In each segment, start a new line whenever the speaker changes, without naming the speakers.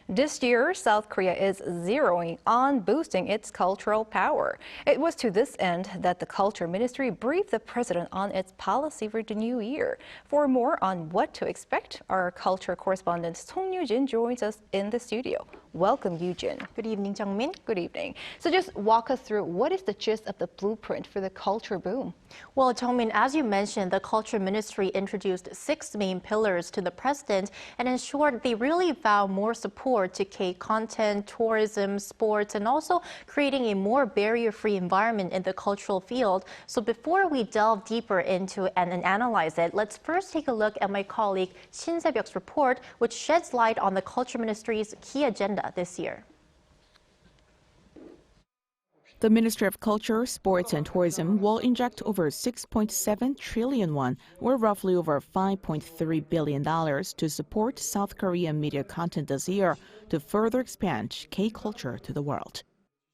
This year, South Korea is zeroing on boosting its cultural power. It was to this end that the Culture Ministry briefed the president on its policy for the new year. For more on what to expect, our culture correspondent Song Yoo-jin joins us in the studio. Welcome, Yoo-jin.
Good evening, Jung-min.
Good evening. So just walk us through what is the gist of the blueprint for the culture boom?
Well, Jung-min, as you mentioned, the Culture Ministry introduced 6 main pillars to the president, and in short, they really vow more support to K-content, tourism, sports, and also creating a more barrier-free environment in the cultural field. So before we delve deeper into it and analyze it, let's first take a look at my colleague Shin Se-byuck's report, which sheds light on the Culture Ministry's key agenda this year.
The Ministry of Culture, Sports and Tourism will inject over 6.7 trillion won, or roughly over $5.3 billion, to support South Korean media content this year to further expand K-culture to the world.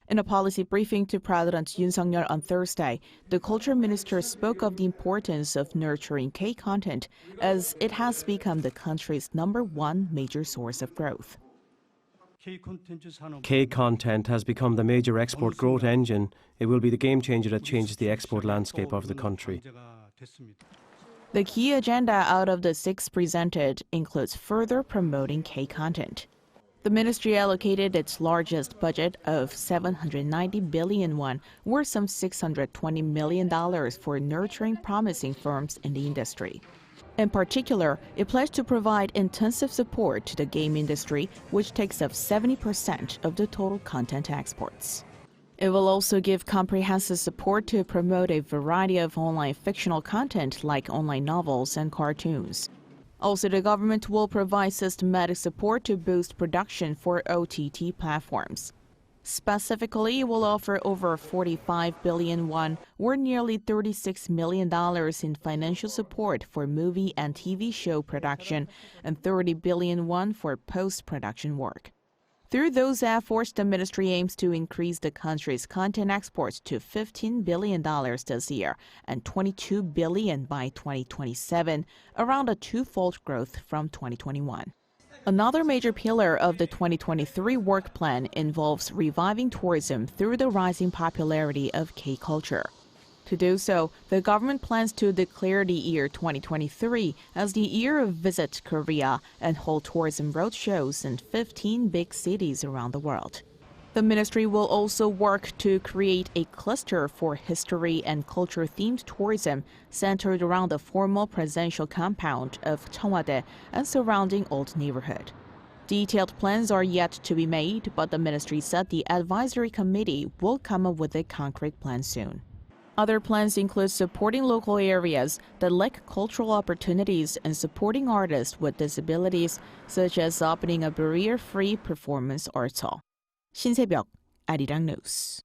In a policy briefing to President Yoon Suk-yeol on Thursday, the Culture Minister spoke of the importance of nurturing K-content as it has become the country's #1 major source of growth.
K-content has become the major export growth engine. It will be the game changer that changes the export landscape of the country.
The key agenda out of the 6 presented includes further promoting K-content. The ministry allocated its largest budget of 790 billion won, or some $620 million, for nurturing promising firms in the industry. In particular, it pledged to provide intensive support to the game industry, which takes up 70% of the total content exports. It will also give comprehensive support to promote a variety of online fictional content like online novels and cartoons. Also, the government will provide systematic support to boost production for OTT platforms. Specifically, it will offer over 45 billion won, or nearly $36 million in financial support for movie and TV show production, and 30 billion won for post-production work. Through those efforts, the ministry aims to increase the country's content exports to $15 billion this year and $22 billion by 2027, around a twofold growth from 2021. Another major pillar of the 2023 work plan involves reviving tourism through the rising popularity of K-culture. To do so, the government plans to declare the year 2023 as the Year of Visit Korea and hold tourism roadshows in 15 big cities around the world. The ministry will also work to create a cluster for history and culture-themed tourism centered around the formal presidential compound of Cheongwade and surrounding old neighborhood. Detailed plans are yet to be made, but the ministry said the advisory committee will come up with a concrete plan soon. Other plans include supporting local areas that lack cultural opportunities and supporting artists with disabilities, such as opening a barrier-free performance arts hall. Shin Se-byuck, Arirang News.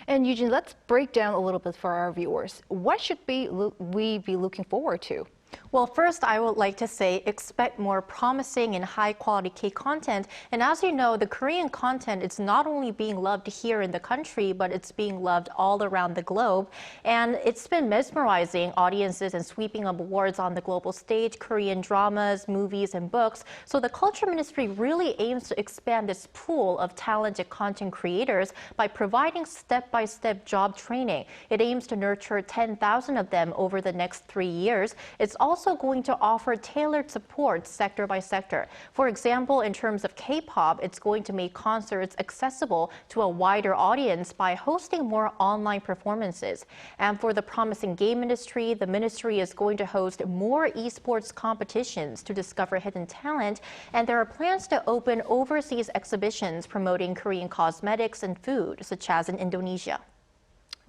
And Yoo-jin, let's break down a little bit for our viewers. What should we be looking forward to?
Well, first, I would like to say expect more promising and high-quality K-content. And as you know, the Korean content is not only being loved here in the country, but it's being loved all around the globe. And it's been mesmerizing audiences and sweeping up awards on the global stage, Korean dramas, movies, and books. So the Culture Ministry really aims to expand this pool of talented content creators by providing step-by-step job training. It aims to nurture 10,000 of them over the next 3 years. It's also going to offer tailored support sector by sector. For example, in terms of K-pop, it's going to make concerts accessible to a wider audience by hosting more online performances. And for the promising game industry, the ministry is going to host more esports competitions to discover hidden talent. And there are plans to open overseas exhibitions promoting Korean cosmetics and food, such as in Indonesia.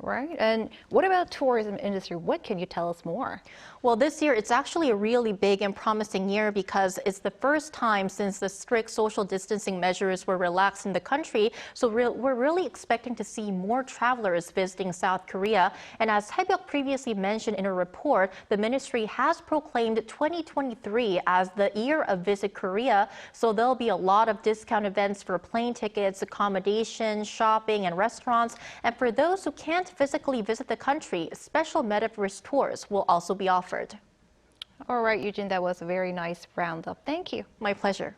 Right. And what about tourism industry? What can you tell us more?
Well, this year, it's actually a really big and promising year because it's the first time since the strict social distancing measures were relaxed in the country. So we're really expecting to see more travelers visiting South Korea. And as Se-byuck previously mentioned in a report, the ministry has proclaimed 2023 as the Year of Visit Korea. So there'll be a lot of discount events for plane tickets, accommodation, shopping, and restaurants. And for those who can't physically visit the country, special metaverse tours will also be offered.
All right, Eugene, that was a very nice roundup. Thank you.
My pleasure.